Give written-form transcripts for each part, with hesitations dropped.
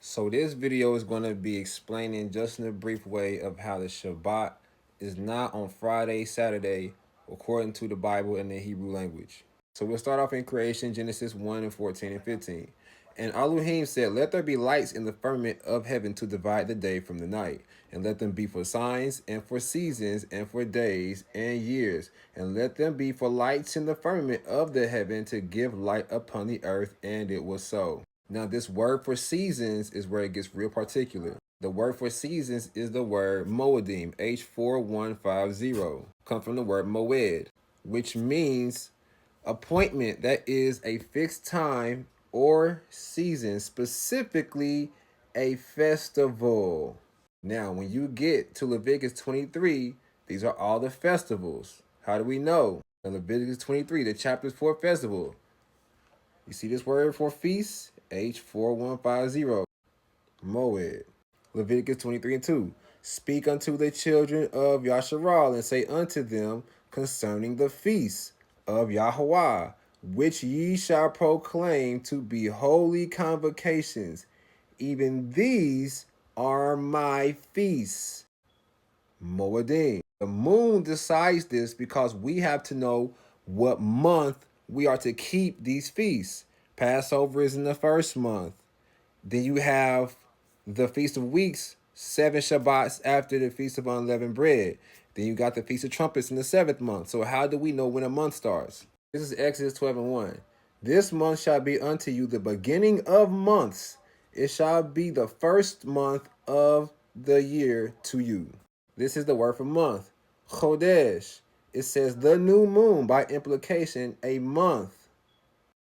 So this video is going to be explaining just in a brief way of how the Shabbat is not on Friday, Saturday, according to the Bible and the Hebrew language. So we'll start off in creation, Genesis 1 and 14 and 15. And Elohim said, "Let there be lights in the firmament of heaven to divide the day from the night, and let them be for signs, and for seasons, and for days, and years, and let them be for lights in the firmament of the heaven to give light upon the earth." And it was so. Now, this word for seasons is where it gets real particular. The word for seasons is the word moedim, H4150, comes from the word moed, which means appointment that is a fixed time or season, specifically a festival. Now, when you get to Leviticus 23, these are all the festivals. How do we know? In Leviticus 23, the chapters for festival. You see this word for feast? H4150, Moed. Leviticus 23 and 2. Speak unto the children of Yasharal and say unto them concerning the feast of Yahweh, which ye shall proclaim to be holy convocations. Even these are my feasts. Moedim. The moon decides this because we have to know what month we are to keep these feasts. Passover is in the first month. Then you have the Feast of Weeks, 7 Shabbats after the Feast of Unleavened Bread. Then you got the Feast of Trumpets in the 7th month. So how do we know when a month starts? This is Exodus 12 and 1. This month shall be unto you the beginning of months. It shall be the first month of the year to you. This is the word for month. Chodesh. It says the new moon, by implication, a month.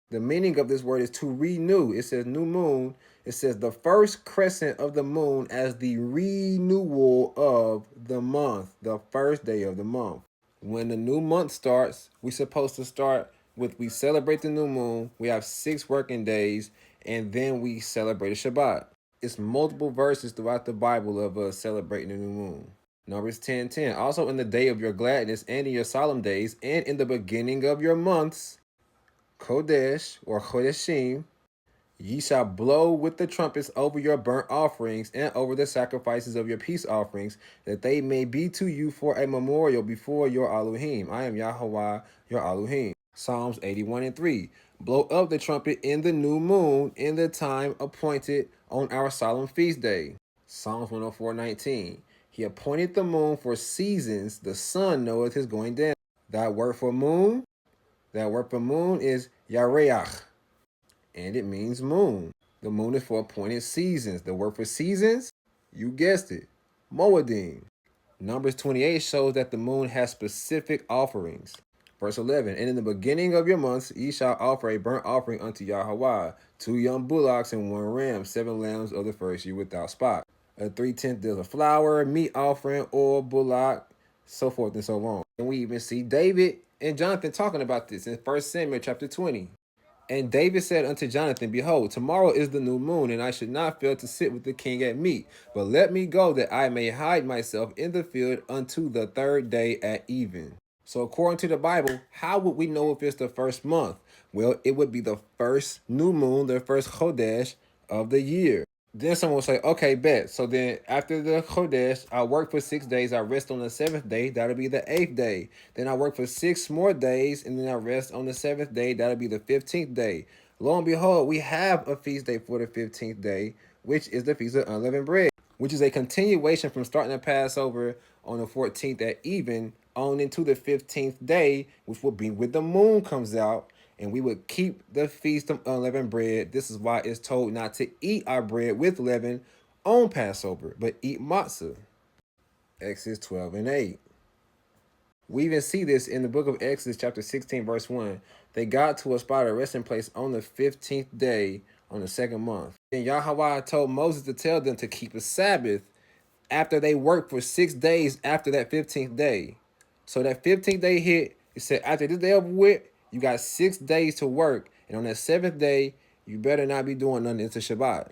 The meaning of this word is to renew. It says new moon. It says the first crescent of the moon as the renewal of the month, the first day of the month. When the new month starts, we're supposed to start with, we celebrate the new moon. We have 6 working days, and then we celebrate a Shabbat. It's multiple verses throughout the Bible of us celebrating the new moon. Numbers 10:10. Also in the day of your gladness and in your solemn days and in the beginning of your months, Kodesh or Chodeshim, ye shall blow with the trumpets over your burnt offerings and over the sacrifices of your peace offerings, that they may be to you for a memorial before your Elohim. I am Yahweh, your Elohim. Psalms 81 and 3. Blow up the trumpet in the new moon in the time appointed on our solemn feast day. Psalms 104:19. He appointed the moon for seasons, the sun knoweth his going down. That word for moon is Yareach, and it means moon. The moon is for appointed seasons. The word for seasons, you guessed it, Moedim. Numbers 28 shows that the moon has specific offerings. Verse 11, and in the beginning of your months ye shall offer a burnt offering unto Yahweh, 2 young bullocks and 1 ram, 7 lambs of the first year without spot. A 3/10 of flour, meat offering, oil, bullock, so forth and so on. And we even see David and Jonathan talking about this in 1 Samuel chapter 20. And David said unto Jonathan, behold, tomorrow is the new moon, and I should not fail to sit with the king at meat. But let me go, that I may hide myself in the field unto the 3rd day at even. So according to the Bible, how would we know if it's the first month? Well, it would be the first new moon, the first Chodesh of the year. Then someone will say, okay, bet. So then after the Chodesh, I work for 6 days. I rest on the 7th day. That'll be the 8th day. Then I work for 6 more days, and then I rest on the 7th day. That'll be the 15th day. Lo and behold, we have a feast day for the 15th day, which is the Feast of Unleavened Bread, which is a continuation from starting the Passover on the 14th at even on into the 15th day, which will be when the moon comes out. And we would keep the Feast of Unleavened Bread. This is why it's told not to eat our bread with leaven on Passover, but eat matzah. Exodus 12 and 8. We even see this in the book of Exodus chapter 16, verse 1. They got to a spot, a resting place, on the 15th day on the 2nd month. And Yahweh told Moses to tell them to keep a Sabbath after they worked for 6 days after that 15th day. So that 15th day hit, it said after this day over with, you got 6 days to work. And on that 7th day, you better not be doing nothing into Shabbat.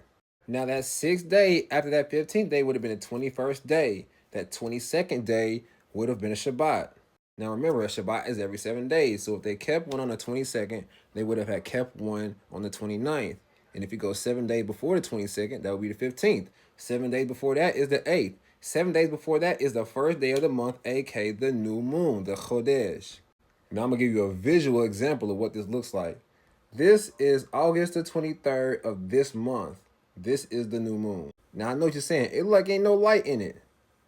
Now that 6th day after that 15th day would have been the 21st day. That 22nd day would have been a Shabbat. Now remember, a Shabbat is every 7 days. So if they kept one on the 22nd, they would have had kept one on the 29th. And if you go 7 days before the 22nd, that would be the 15th. 7 days before that is the 8th. 7 days before that is the first day of the month, aka the new moon, the Chodesh. Now I'm going to give you a visual example of what this looks like. This is August the 23rd of this month. This is the new moon. Now I know what you're saying. It look like ain't no light in it.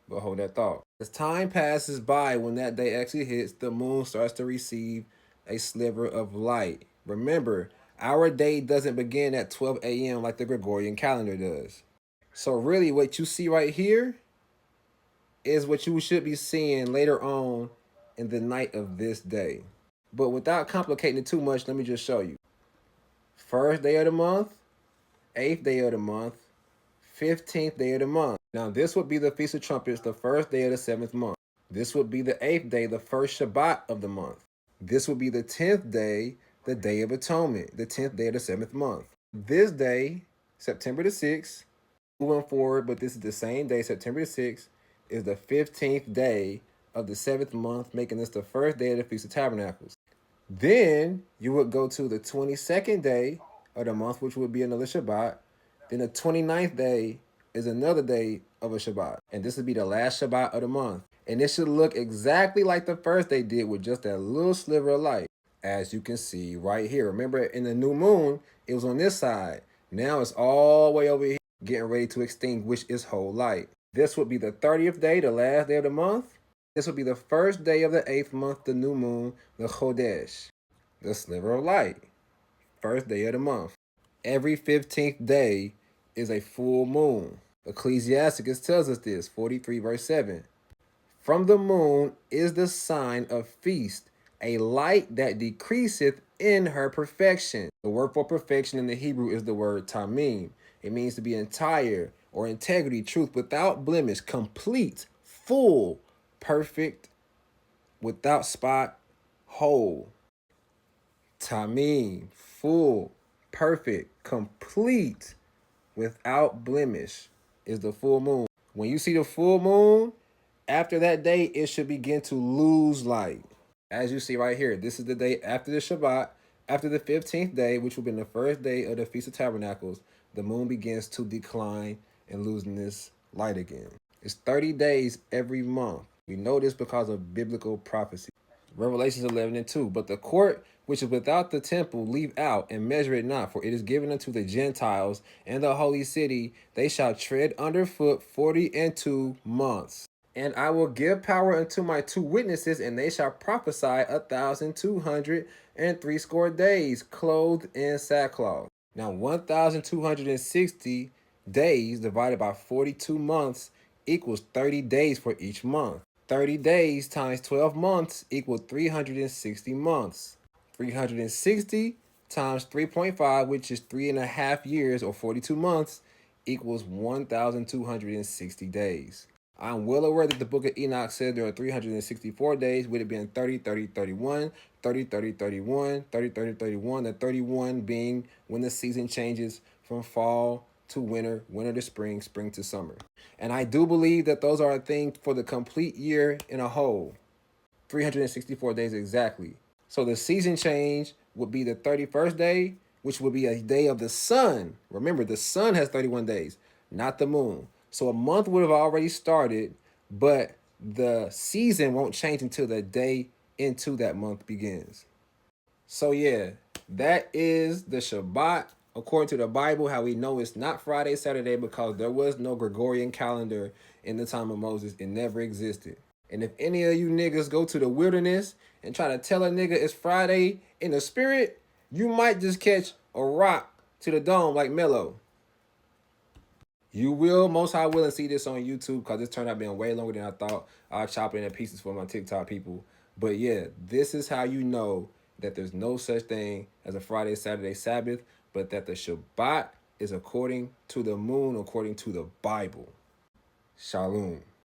But hold that thought. As time passes by, when that day actually hits, the moon starts to receive a sliver of light. Remember, our day doesn't begin at 12 a.m. like the Gregorian calendar does. So really what you see right here is what you should be seeing later on in the night of this day. But without complicating it too much, let me just show you. First day of the month, 8th day of the month, 15th day of the month. Now this would be the Feast of Trumpets, the first day of the 7th month. This would be the 8th day, the first Shabbat of the month. This would be the 10th day, the Day of Atonement, the 10th day of the 7th month. This day, September the 6th, moving forward, but this is the same day, September the 6th, is the 15th day of the 7th month, making this the first day of the Feast of Tabernacles. Then you would go to the 22nd day of the month, which would be another Shabbat. Then the 29th day is another day of a Shabbat. And this would be the last Shabbat of the month. And it should look exactly like the first day did with just that little sliver of light, as you can see right here. Remember, in the new moon, it was on this side. Now it's all the way over here, getting ready to extinguish its whole light. This would be the 30th day, the last day of the month. This would be the first day of the 8th month, the new moon, the Chodesh, the sliver of light, first day of the month. Every 15th day is a full moon. Ecclesiasticus tells us this, 43 verse 7. From the moon is the sign of feast, a light that decreaseth in her perfection. The word for perfection in the Hebrew is the word tamim. It means to be entire or integrity, truth, without blemish, complete, full, perfect, without spot, whole. Tamim, full, perfect, complete, without blemish is the full moon. When you see the full moon, after that day, it should begin to lose light. As you see right here, this is the day after the Shabbat, after the 15th day, which will be the first day of the Feast of Tabernacles, the moon begins to decline and losing this light again. It's 30 days every month. We know this because of biblical prophecy. Revelations 11 and 2. But the court which is without the temple leave out, and measure it not, for it is given unto the Gentiles and the holy city. They shall tread underfoot 42 months. And I will give power unto my 2 witnesses, and they shall prophesy 1,260 days, clothed in sackcloth. Now 1,260 days divided by 42 months equals 30 days for each month. 30 days times 12 months equals 360 months. 360 times 3.5, which is 3.5 years or 42 months, equals 1,260 days. I'm well aware that the book of Enoch said there are 364 days, with it being 30, 30, 31, 30, 30, 31, 30, 30, 31, the 31 being when the season changes from fall to winter, winter to spring, spring to summer. And I do believe that those are a thing for the complete year in a whole. 364 days exactly. So the season change would be the 31st day, which would be a day of the sun. Remember, the sun has 31 days, not the moon. So a month would have already started, but the season won't change until the day into that month begins. So yeah, that is the Shabbat according to the Bible. How we know it's not Friday, Saturday, because there was no Gregorian calendar in the time of Moses. It never existed. And if any of you niggas go to the wilderness and try to tell a nigga it's Friday in the spirit, you might just catch a rock to the dome like Mello. You will, most high will, and see this on YouTube, because this turned out being way longer than I thought. I'll chop it into pieces for my TikTok people. But yeah, this is how you know that there's no such thing as a Friday, Saturday, Sabbath, but that the Shabbat is according to the moon, according to the Bible. Shalom.